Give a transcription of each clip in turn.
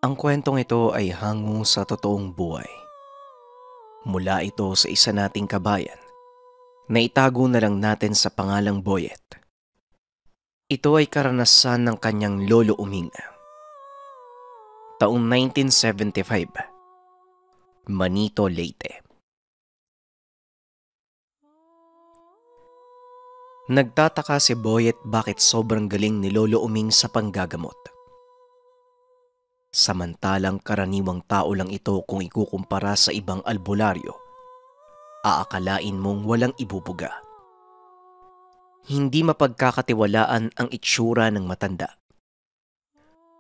Ang kwentong ito ay hango sa totoong buhay. Mula ito sa isa nating kabayan na itago na lang natin sa pangalang Boyet. Ito ay karanasan ng kanyang lolo uming. Taong 1975, Manito, Leyte. Nagtataka si Boyet bakit sobrang galing ni Lolo Uming sa panggagamot. Samantalang karaniwang tao lang ito kung ikukumpara sa ibang albularyo, aakalain mong walang ibubuga. Hindi mapagkakatiwalaan ang itsura ng matanda.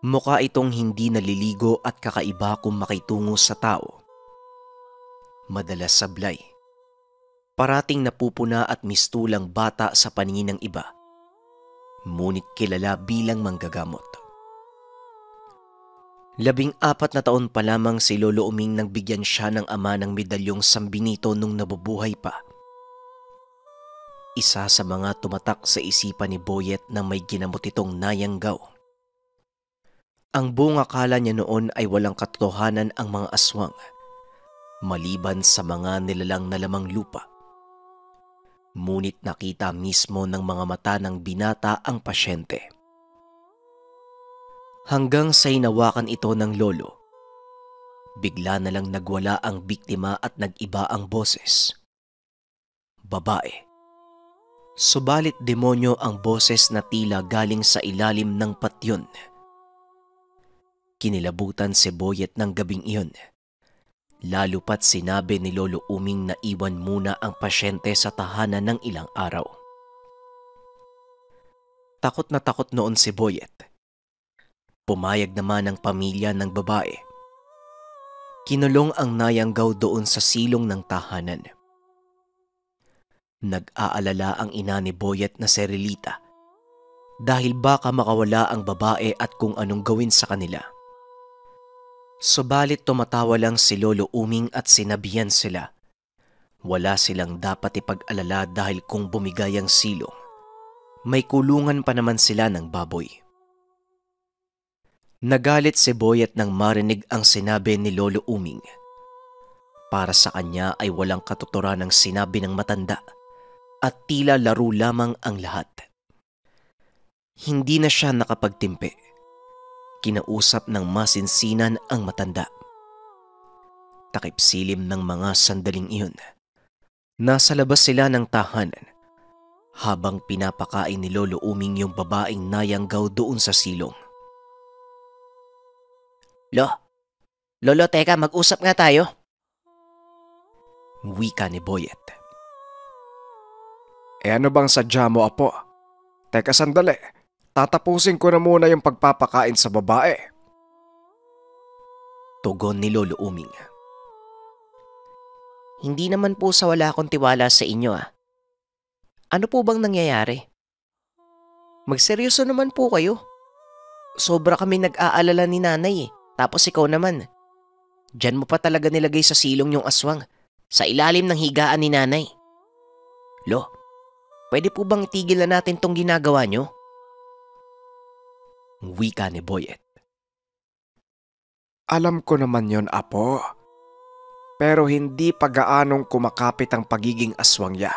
Mukha itong hindi naliligo at kakaiba kung makitungo sa tao. Madalas sablay. Parating napupuna at mistulang bata sa paningin ng iba. Ngunit kilala bilang manggagamot. 14 na taon pa lamang si Lolo Uming nang bigyan siya ng ama ng medalyong San Benito nung nabubuhay pa. Isa sa mga tumatak sa isipan ni Boyet na may ginamot itong nayanggaw. Ang buong akala niya noon ay walang katotohanan ang mga aswang, maliban sa mga nilalang na lamang lupa. Ngunit nakita mismo ng mga mata ng binata ang pasyente. Hanggang sa hinawakan ito ng lolo, bigla na lang nagwala ang biktima at nag-iba ang boses. Babae. Subalit demonyo ang boses na tila galing sa ilalim ng patyon. Kinilabutan si Boyet ng gabing iyon. Lalo pat sinabi ni Lolo Uming na iwan muna ang pasyente sa tahanan ng ilang araw. Takot na takot noon si Boyet. Pumayag naman ang pamilya ng babae. Kinulong ang nayanggaw doon sa silong ng tahanan. Nag-aalala ang ina ni Boyet na si Relita dahil baka makawala ang babae at kung anong gawin sa kanila. Subalit tumatawa lang si Lolo Uming at sinabihan sila. Wala silang dapat ipag-alala dahil kung bumigay ang silong, may kulungan pa naman sila ng baboy. Nagalit si Boyet nang marinig ang sinabi ni Lolo Uming. Para sa kanya ay walang katuturan ang sinabi ng matanda at tila laro lamang ang lahat. Hindi na siya nakapagtimpi. Kinausap ng masinsinan ang matanda. Takip silim ng mga sandaling iyon. Nasa labas sila ng tahanan habang pinapakain ni Lolo Uming yung babaeng nayanggaw doon sa silong. Lolo, teka, mag-usap nga tayo. Wika ni Boyet. Ano bang sadya mo, apo? Teka sandali, tatapusin ko na muna yung pagpapakain sa babae. Tugon ni Lolo Uming. Hindi naman po sa wala akong tiwala sa inyo Ano po bang nangyayari? Magseryoso naman po kayo. Sobra kami nag-aalala ni nanay Tapos ikaw naman. Diyan mo pa talaga nilagay sa silong yung aswang, sa ilalim ng higaan ni nanay. Pwede po bang itigil na natin tong ginagawa nyo? Wika ni Boyet. Alam ko naman yon, apo. Pero hindi pa gaanong kumakapit ang pagiging aswang niya.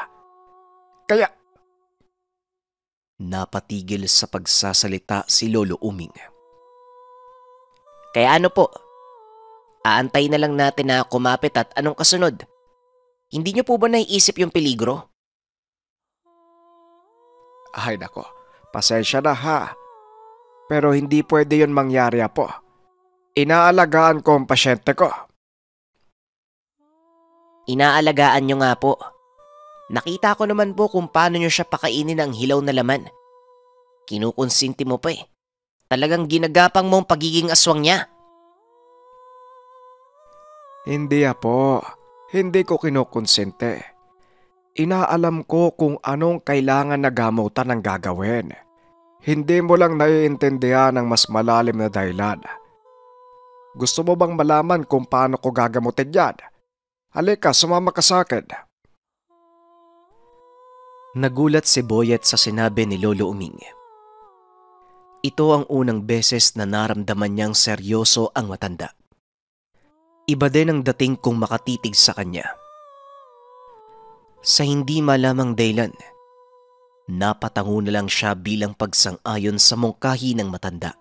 Kaya napatigil sa pagsasalita si Lolo Uming. Kaya ano po? Aantay na lang natin na kumapit at anong kasunod? Hindi niyo po ba naiisip yung peligro? Ay nako, pasensya na ha. Pero hindi pwede yon mangyari, apo. Inaalagaan ko ang pasyente ko. Inaalagaan nyo nga po. Nakita ko naman po kung paano nyo siya pakainin ng hilaw na laman. Kinukonsinti mo pa Talagang ginagapang mo ang pagiging aswang niya. Hindi, apo. Hindi ko kinukonsente. Inaalam ko kung anong kailangan na gamutan ang gagawin. Hindi mo lang naiintindihan ang mas malalim na dahilan. Gusto mo bang malaman kung paano ko gagamutin yan? Halika, sumama ka sa akin. Nagulat si Boyet sa sinabi ni Lolo Uming. Ito ang unang beses na naramdaman niyang seryoso ang matanda. Iba din ang dating kung makatitig sa kanya. Sa hindi malamang dahilan, napatango na lang siya bilang pagsang-ayon sa mungkahi ng matanda.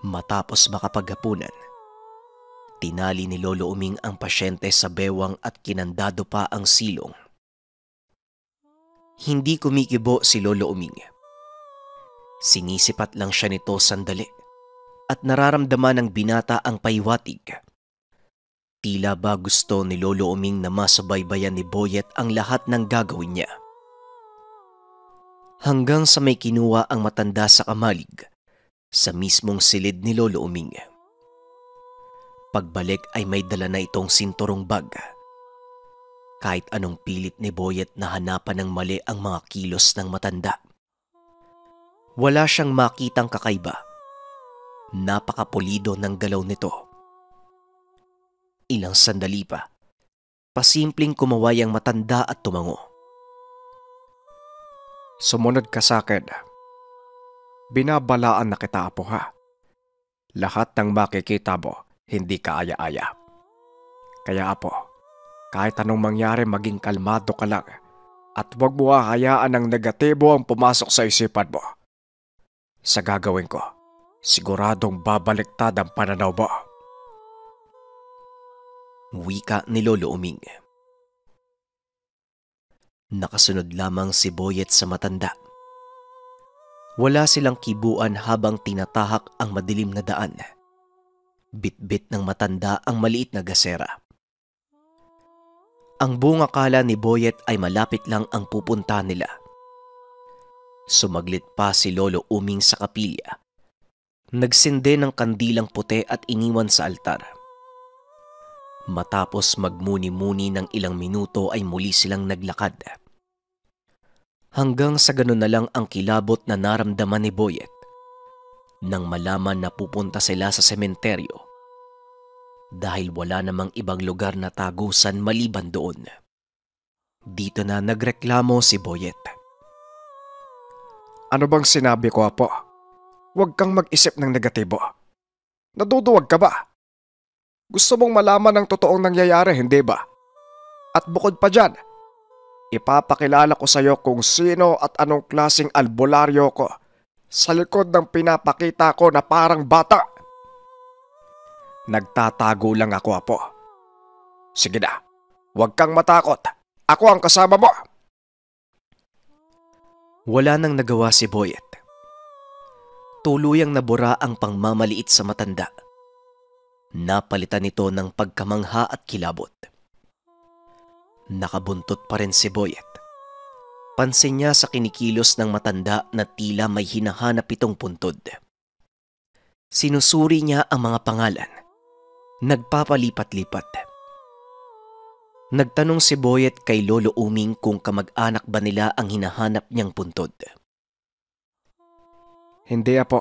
Matapos makapaghapunan, tinali ni Lolo Uming ang pasyente sa bewang at kinandado pa ang silong. Hindi kumikibo si Lolo Uming. Sinisipat lang siya nito sandali at nararamdaman ng binata ang paywatig. Tila ba gusto ni Lolo Uming na masubaybayan ni Boyet ang lahat ng gagawin niya. Hanggang sa may kinuha ang matanda sa kamalig sa mismong silid ni Lolo Uming. Pagbalik ay may dala na itong sinturong bag. Kahit anong pilit ni Boyet na hanapan ng mali ang mga kilos ng matanda, wala siyang makitang kakaiba. Napakapulido ng galaw nito. Ilang sandali pa, pasimpleng kumaway ang matanda at tumango. Sumunod ka sa akin. Binabalaan na kita, apo, ha? Lahat ng makikita mo, hindi ka aya-aya. Kaya, apo, kahit anong mangyari, maging kalmado ka lang at huwag mo hahayaan ng negatibo ang pumasok sa isipan mo. Sa gagawin ko, siguradong babaliktad ang pananaw mo. Wika ni Lolo Uming. Nakasunod lamang si Boyet sa matanda. Wala silang kibuan habang tinatahak ang madilim na daan. Bit-bit ng matanda ang maliit na gasera. Ang buong akala ni Boyet ay malapit lang ang pupunta nila. Sumaglit pa si Lolo Uming sa kapilya. Nagsinde ng kandilang puti at iniwan sa altar. Matapos magmuni-muni ng ilang minuto ay muli silang naglakad. Hanggang sa ganun na lang ang kilabot na naramdaman ni Boyet nang malaman na pupunta sila sa sementeryo dahil wala namang ibang lugar na tagusan maliban doon. Dito na nagreklamo si Boyet. Ano bang sinabi ko, apo? Huwag kang mag-isip ng negatibo. Naduduwag ka ba? Gusto mong malaman ang totoong nangyayari, hindi ba? At bukod pa dyan, ipapakilala ko sa iyo kung sino at anong klaseng albularyo ko sa likod ng pinapakita ko na parang bata. Nagtatago lang ako, apo. Sige na, huwag kang matakot. Ako ang kasama mo. Wala nang nagawa si Boyet. Tuluyang nabura ang pangmamaliit sa matanda. Napalitan nito ng pagkamangha at kilabot. Nakabuntot pa rin si Boyet. Pansin niya sa kinikilos ng matanda na tila may hinahanap itong puntod. Sinusuri niya ang mga pangalan. Nagpapalipat-lipat. Nagtanong si Boyet kay Lolo Uming kung kamag-anak ba nila ang hinahanap niyang puntod. Hindi, apo.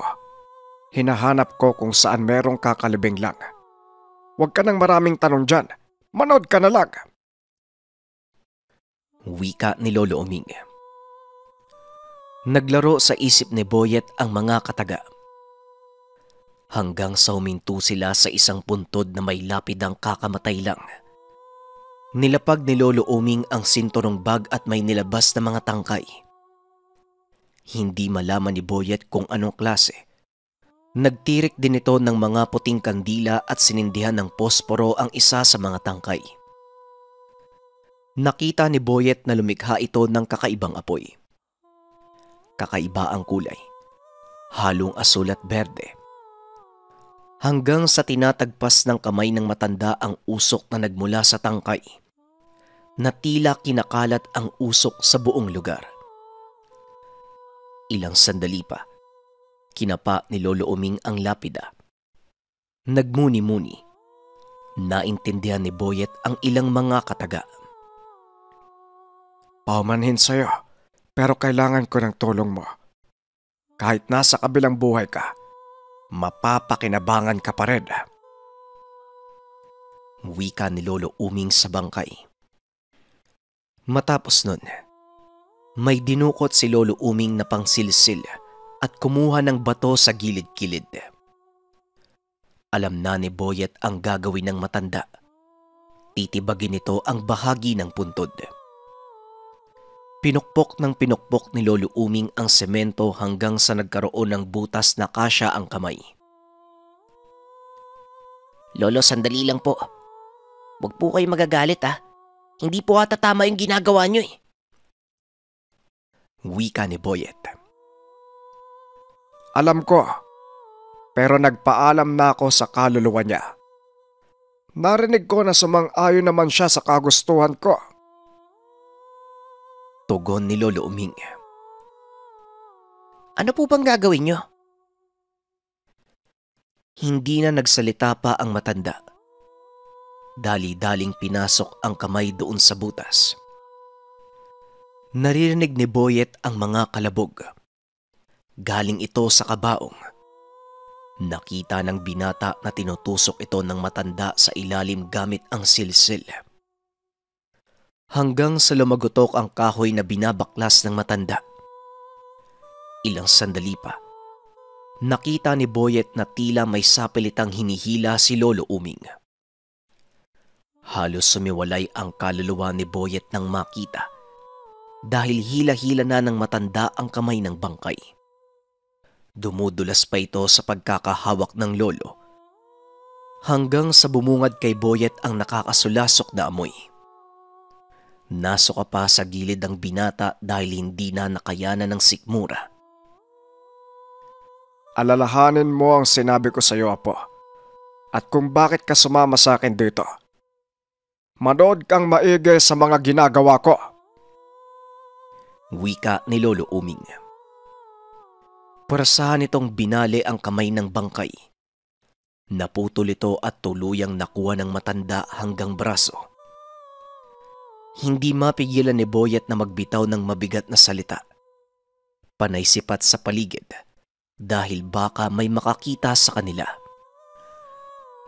Hinahanap ko kung saan merong kakalibing lang. Huwag ka nang maraming tanong dyan. Manood ka na lang. Wika ni Lolo Uming. Naglaro sa isip ni Boyet ang mga kataga. Hanggang sa huminto sila sa isang puntod na may lapidang kakamatay lang. Nilapag ni Lolo Uming ang sinturong bag at may nilabas na mga tangkay. Hindi malaman ni Boyet kung anong klase. Nagtirik din ito ng mga puting kandila at sinindihan ng posporo ang isa sa mga tangkay. Nakita ni Boyet na lumikha ito ng kakaibang apoy. Kakaiba ang kulay, halong asul at berde. Hanggang sa tinatagpas ng kamay ng matanda ang usok na nagmula sa tangkay, na tila kinakalat ang usok sa buong lugar. Ilang sandali pa, kinapa ni Lolo Uming ang lapida. Nagmuni-muni. Naintindihan ni Boyet ang ilang mga kataga. Paumanhin sa'yo, pero kailangan ko ng tulong mo. Kahit nasa kabilang buhay ka, mapapakinabangan ka pa rin. Wika ni Lolo Uming sa bangkay. Matapos nun, may dinukot si Lolo Uming na pangsilsil at kumuha ng bato sa gilid-kilid. Alam na ni Boyet ang gagawin ng matanda. Titibagin nito ang bahagi ng puntod. Pinukpok ng pinukpok ni Lolo Uming ang semento hanggang sa nagkaroon ng butas na kasya ang kamay. Lolo, sandali lang po. Huwag po kayo magagalit ha. Hindi po ata tama yung ginagawa nyo eh. Wika ni Boyet. Alam ko, pero nagpaalam na ako sa kaluluwa niya. Narinig ko na sumang-ayon naman siya sa kagustuhan ko. Tugon ni Lolo Uming. Ano po bang gagawin nyo? Hindi na nagsalita pa ang matanda. Dali-daling pinasok ang kamay doon sa butas. Naririnig ni Boyet ang mga kalabog. Galing ito sa kabaong. Nakita ng binata na tinutusok ito ng matanda sa ilalim gamit ang silsil. Hanggang sa lumagutok ang kahoy na binabaklas ng matanda. Ilang sandali pa, nakita ni Boyet na tila may sapilitang hinihila si Lolo Uming. Halos sumiwalay ang kaluluwa ni Boyet nang makita dahil hila-hila na ng matanda ang kamay ng bangkay. Dumudulas pa ito sa pagkakahawak ng lolo hanggang sa bumungad kay Boyet ang nakakasulasok na amoy. Nasoka pa sa gilid ang binata dahil hindi na nakayanan ng sikmura. Alalahanin mo ang sinabi ko sa iyo, Apo, at kung bakit ka sumama sa akin dito. Manood kang maigi sa mga ginagawa ko. Wika ni Lolo Uming. Parasahan itong binali ang kamay ng bangkay. Naputol ito at tuluyang nakuha ng matanda hanggang braso. Hindi mapigilan ni Boyet na magbitaw ng mabigat na salita. Panay sipat sa paligid dahil baka may makakita sa kanila.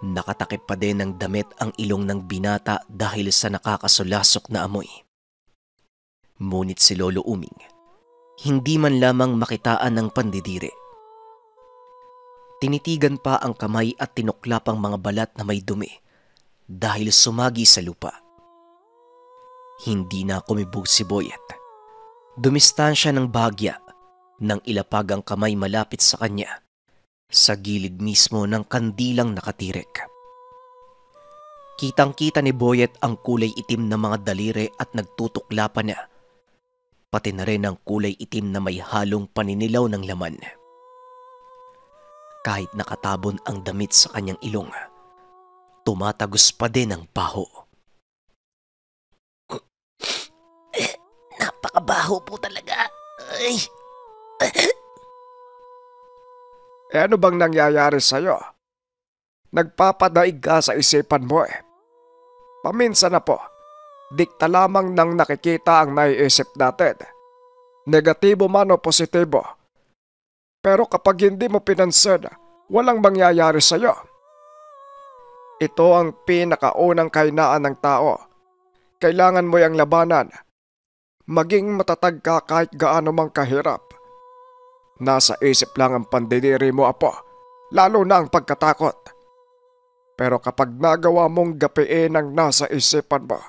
Nakatakip pa din ng damit ang ilong ng binata dahil sa nakakasulasok na amoy. Ngunit si Lolo Uming, hindi man lamang makitaan ng pandidiri. Tinitigan pa ang kamay at tinuklap ang mga balat na may dumi dahil sumagi sa lupa. Hindi na kumibog si Boyet. Dumistansya ng bahagya nang ilapag ang kamay malapit sa kanya sa gilid mismo ng kandilang nakatirik. Kitang-kita ni Boyet ang kulay itim na mga daliri at nagtutukla pa na, pati na rin ang kulay itim na may halong paninilaw ng laman. Kahit nakatabon ang damit sa kanyang ilong, tumatagos pa din ang baho. Napakabaho po talaga. Ay. Ano bang nangyayari sa'yo? Nagpapadaig ka sa isipan mo eh. Paminsan na po, dikta lamang nang nakikita ang naiisip natin. Negatibo man o positibo. Pero kapag hindi mo pinansin, walang mangyayari sa'yo. Ito ang pinakaunang kahinaan ng tao. Kailangan mo yung labanan. Maging matatag ka kahit gaano mang kahirap. Nasa isip lang ang pandidiri mo, Apo, lalo na ang pagkatakot. Pero kapag nagawa mong gapiin ang nasa isipan mo,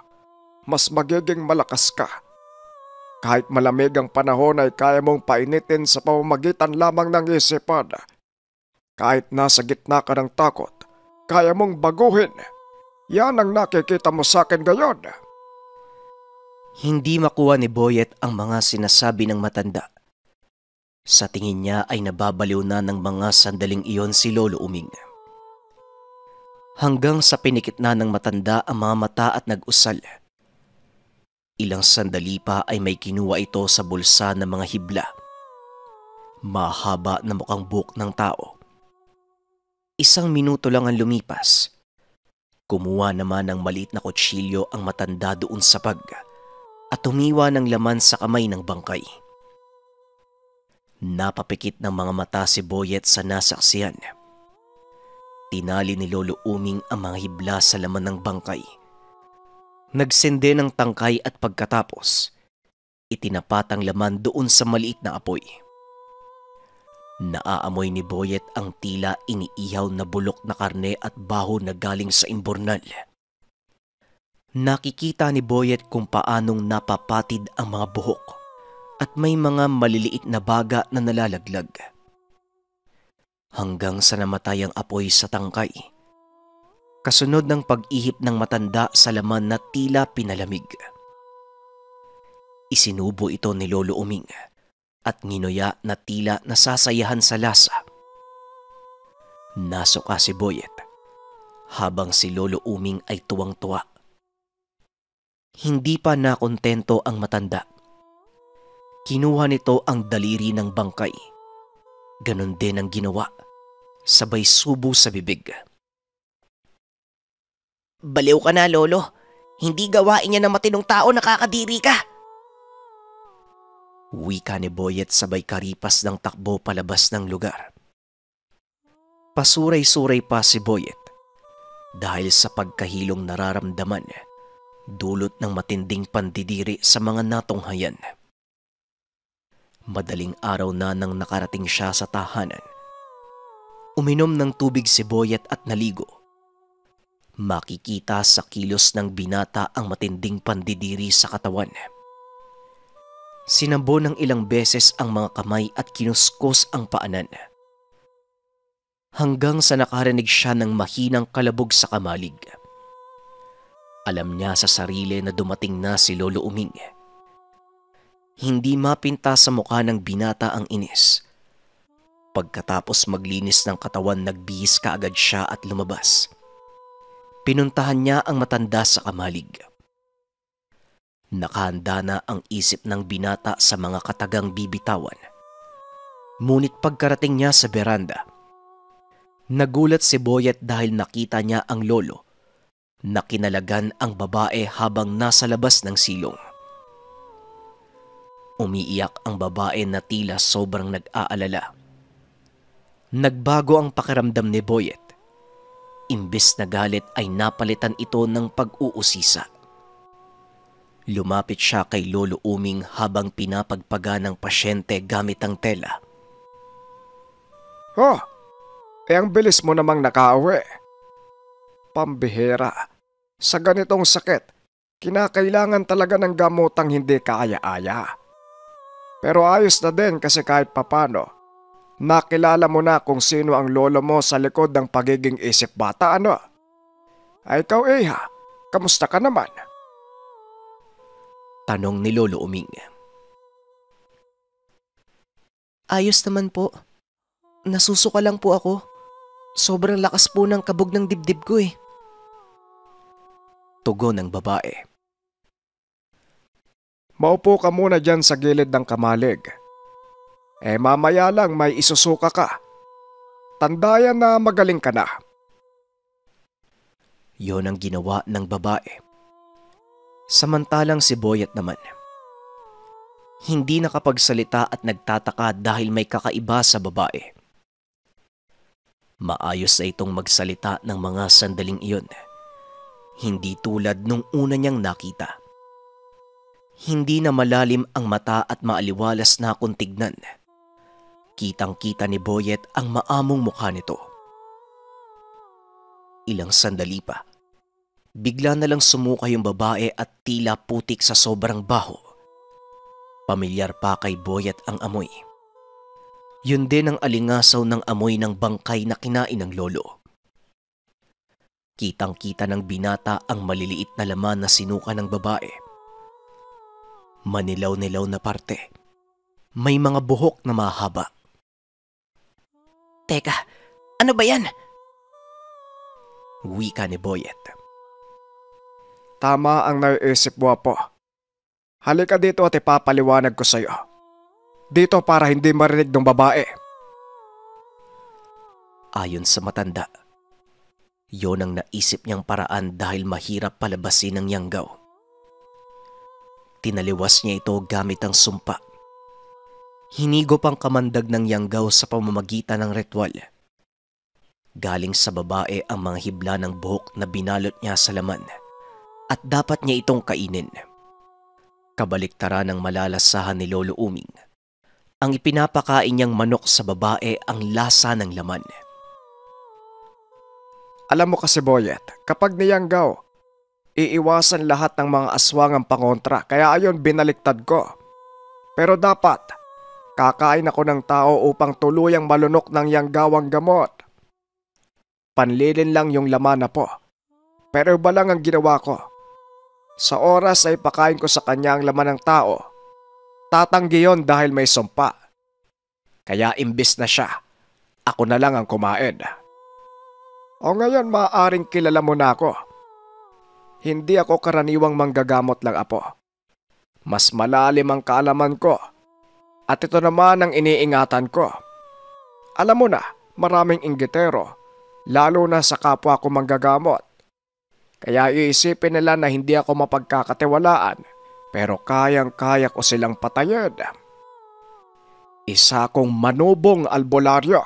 mas magiging malakas ka. Kahit malamig ang panahon ay kaya mong painitin sa pamamagitan lamang ng isipan. Kahit nasa gitna ka ng takot, kaya mong baguhin. Yan ang nakikita mo sa akin ngayon. Hindi makuha ni Boyet ang mga sinasabi ng matanda. Sa tingin niya ay nababaliw na ng mga sandaling iyon si Lolo Uming. Hanggang sa pinikit na ng matanda ang mga mata at nag-usal. Ilang sandali pa ay may kinuha ito sa bulsa ng mga hibla. Mahaba na mukhang buhok ng tao. 1 minuto lang ang lumipas. Kumuha naman ng maliit na kutsilyo ang matanda doon sa pag at tumiwa ng laman sa kamay ng bangkay. Napapikit ng mga mata si Boyet sa nasaksiyan. Tinali ni Lolo Uming ang mga hibla sa laman ng bangkay. Nagsindi ng tangkay at pagkatapos, itinapat ang laman doon sa maliit na apoy. Naaamoy ni Boyet ang tila iniihaw na bulok na karne at baho na galing sa imburnal. Nakikita ni Boyet kung paanong napapatid ang mga buhok at may mga maliliit na baga na nalalaglag. Hanggang sa namatay ang apoy sa tangkay, kasunod ng pag-ihip ng matanda sa laman na tila pinalamig. Isinubo ito ni Lolo Uming at nginuya na tila nasasayahan sa lasa. Nasuka si Boyet habang si Lolo Uming ay tuwang-tuwa. Hindi pa nakontento ang matanda. Kinuha nito ang daliri ng bangkay. Ganon din ang ginawa, sabay subo sa bibig. Baliw ka na, Lolo. Hindi gawain niya ng matinong tao, nakakadiri ka. Wika ni Boyet sabay karipas ng takbo palabas ng lugar. Pasuray-suray pa si Boyet dahil sa pagkahilong nararamdaman dulot ng matinding pandidiri sa mga natunghayan. Madaling araw na nang nakarating siya sa tahanan. Uminom ng tubig si Boyet at naligo. Makikita sa kilos ng binata ang matinding pandidiri sa katawan. Sinambo ng ilang beses ang mga kamay at kinuskos ang paanan. Hanggang sa nakarinig siya ng mahinang kalabog sa kamalig. Alam niya sa sarili na dumating na si Lolo Uming. Hindi mapinta sa mukha ng binata ang inis. Pagkatapos maglinis ng katawan, nagbihis kaagad siya at lumabas. Pinuntahan niya ang matanda sa kamalig. Nakahanda na ang isip ng binata sa mga katagang bibitawan. Ngunit pagkarating niya sa beranda, nagulat si Boyet dahil nakita niya ang lolo na kinalagan ang babae habang nasa labas ng silong. Umiiyak ang babae na tila sobrang nag-aalala. Nagbago ang pakiramdam ni Boyet. Imbes na galit ay napalitan ito ng pag-uusisa. Lumapit siya kay Lolo Uming habang pinapagpaga ng pasyente gamit ang tela. Oh, ang bilis mo namang nakauwi. Pambihira, sa ganitong sakit, kinakailangan talaga ng gamotang hindi kaaya-aya. Pero ayos na din kasi kahit papano, nakilala mo na kung sino ang lolo mo sa likod ng pagiging isip bata, ano? Ay ikaw, Iha, kamusta ka naman? Tanong ni Lolo Uming. Ayos naman po. Nasusuka lang po ako. Sobrang lakas po ng kabog ng dibdib ko eh. Tugon ng babae. Maupo ka muna dyan sa gilid ng kamalig. Mamaya lang may isusuka ka. Tandayan na magaling ka na. Yon ang ginawa ng babae. Samantalang si Boyet naman, hindi nakapagsalita at nagtataka dahil may kakaiba sa babae. Maayos na itong magsalita ng mga sandaling iyon. Hindi tulad nung una niyang nakita. Hindi na malalim ang mata at maaliwalas na kung tignan. Kitang-kita ni Boyet ang maamong mukha nito. Ilang sandali pa, bigla na lang sumuka yung babae at tila putik sa sobrang baho. Pamilyar pa kay Boyet ang amoy. Yun din ang alingasaw ng amoy ng bangkay na kinain ng lolo. Kitang-kita ng binata ang maliliit na laman na sinuka ng babae. Manilaw-nilaw na parte. May mga buhok na mahaba. Teka, ano ba yan? Wika ni Boyet. Tama ang naiisip mo po. Halika dito at ipapaliwanag ko sa'yo. Dito para hindi marinig ng babae. Ayon sa matanda, yon ang naisip niyang paraan dahil mahirap palabasin ng yanggaw. Tinaliwas niya ito gamit ang sumpa. Hinigop ang kamandag ng yanggaw sa pamamagitan ng ritual. Galing sa babae ang mga hibla ng buhok na binalot niya sa laman at dapat niya itong kainin. Kabaliktaran ng malalasahan ni Lolo Uming, Ang ipinapakain niyang manok sa babae ang lasa ng laman. Alam mo kasi Boyet, kapag niyanggaw, iiwasan lahat ng mga aswang ang pangontra kaya ayon binaliktad ko. Pero dapat, kakain ako ng tao upang tuluyang malunok ng yanggawang gamot. Panlilin lang yung laman na po. Pero iba lang ang ginawa ko. Sa oras ay pakain ko sa kanya ang laman ng tao. Tatanggi yon dahil may sumpa. Kaya imbis na siya, ako na lang ang kumain. O ngayon maaaring kilala mo na ako. Hindi ako karaniwang manggagamot lang apo. Mas malalim ang kaalaman ko. At ito naman ang iniingatan ko. Alam mo na, maraming inggitero, lalo na sa kapwa ko manggagamot. Kaya iisipin nila na hindi ako mapagkakatiwalaan, pero kayang-kaya ko silang patayin. Isa kong manubong albularyo.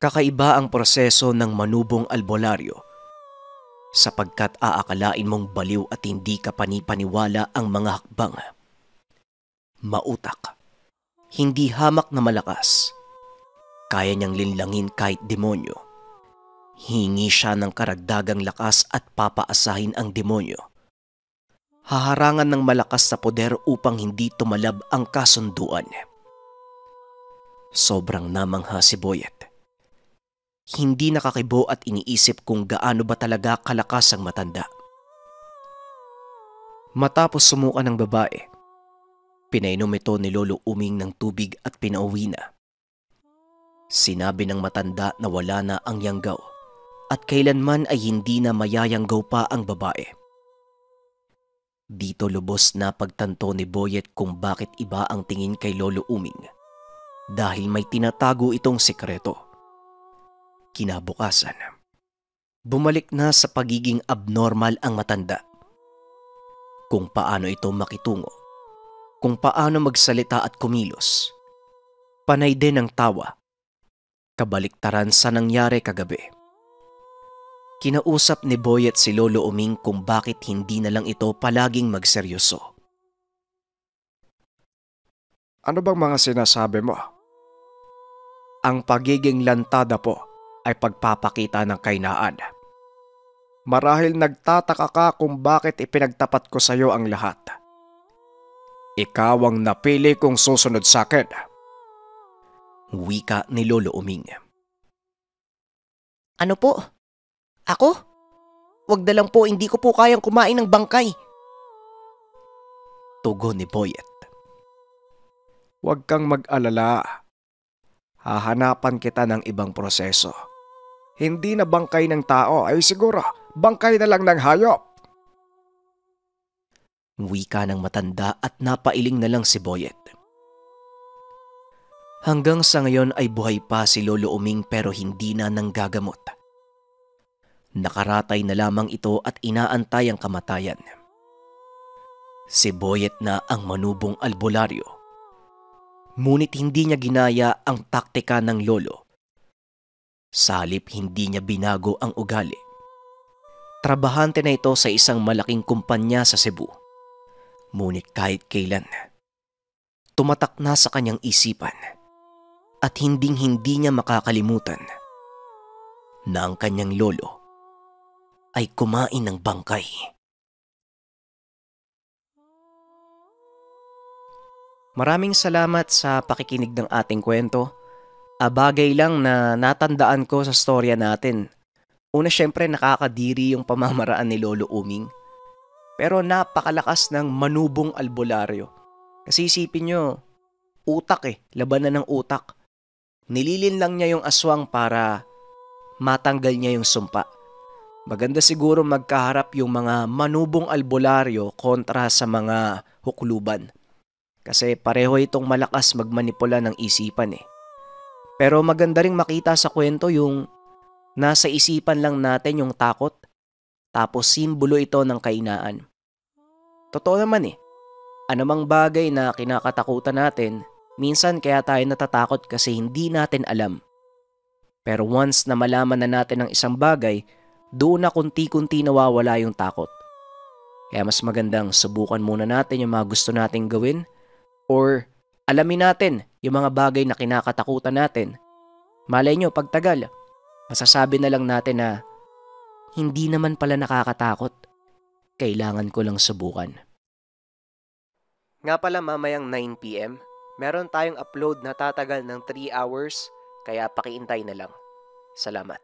Kakaiba ang proseso ng manubong albularyo sapagkat aakalain mong baliw at hindi ka panipaniwala ang mga hakbang. Mautak, hindi hamak na malakas. Kaya niyang linlangin kahit demonyo. Hingi siya ng karagdagang lakas at papaasahin ang demonyo. Haharangan ng malakas sa poder upang hindi tumalab ang kasunduan. Sobrang namangha si Boyet. Hindi nakakibo at iniisip kung gaano ba talaga kalakas ang matanda. Matapos sumuka ng babae, pinainom ito ni Lolo Uming ng tubig at pinauwi na. Sinabi ng matanda na wala na ang yanggaw at kailanman ay hindi na mayayanggaw pa ang babae. Dito lubos na pagtanto ni Boyet kung bakit iba ang tingin kay Lolo Uming dahil may tinatago itong sikreto. Kinabukasan, bumalik na sa pagiging abnormal ang matanda. Kung paano ito makitungo, kung paano magsalita at kumilos, panay din ang tawa, kabaliktaran sa nangyari kagabi. Kinausap ni Boyet si Lolo Uming kung bakit hindi na lang ito palaging magseryoso. Ano bang mga sinasabi mo? Ang pagiging lantada po ay pagpapakita ng kainaan. Marahil nagtataka ka kung bakit ipinagtapat ko sa iyo ang lahat. Ikaw ang napili kong susunod sa akin. Wika ni Lolo Uming. Ano po? Ako? Wag na lang po, hindi ko po kayang kumain ng bangkay. Tugon ni Boyet. Huwag kang mag-alala. Hahanapan kita ng ibang proseso. Hindi na bangkay ng tao ay siguro bangkay na lang ng hayop. Wika ng matanda at napailing na lang si Boyet. Hanggang sa ngayon ay buhay pa si Lolo Uming pero hindi na nanggagamot. Nakaratay na lamang ito at inaantay ang kamatayan. Si Boyet na ang manubong albularyo. Ngunit hindi niya ginaya ang taktika ng lolo. Sa halip hindi niya binago ang ugali. Trabahante na ito sa isang malaking kumpanya sa Cebu. Ngunit kahit kailan, tumatak na sa kanyang isipan at hinding-hindi niya makakalimutan na ang kanyang lolo ay kumain ng bangkay. Maraming salamat sa pakikinig ng ating kwento. Bagay lang na natandaan ko sa storya natin. Una syempre nakakadiri yung pamamaraan ni Lolo Uming. Pero napakalakas ng manubong albularyo. Kasi isipin nyo, utak labanan ng utak. Nililin lang niya yung aswang para matanggal niya yung sumpa. Maganda siguro magkaharap yung mga manubong albularyo kontra sa mga hukluban. Kasi pareho itong malakas magmanipula ng isipan Pero maganda ring makita sa kwento yung nasa isipan lang natin yung takot, tapos simbolo ito ng kainaan. Totoo naman anumang bagay na kinakatakutan natin, minsan kaya tayo natatakot kasi hindi natin alam. Pero once na malaman na natin ang isang bagay, doon na kunti-kunti nawawala yung takot. Kaya mas magandang subukan muna natin yung mga gusto nating gawin, Or alamin natin yung mga bagay na kinakatakutan natin. Malay nyo, pagtagal, masasabi na lang natin na hindi naman pala nakakatakot. Kailangan ko lang subukan. Nga pala mamayang 9 p.m, meron tayong upload na tatagal ng 3 hours, kaya pakiintay na lang. Salamat.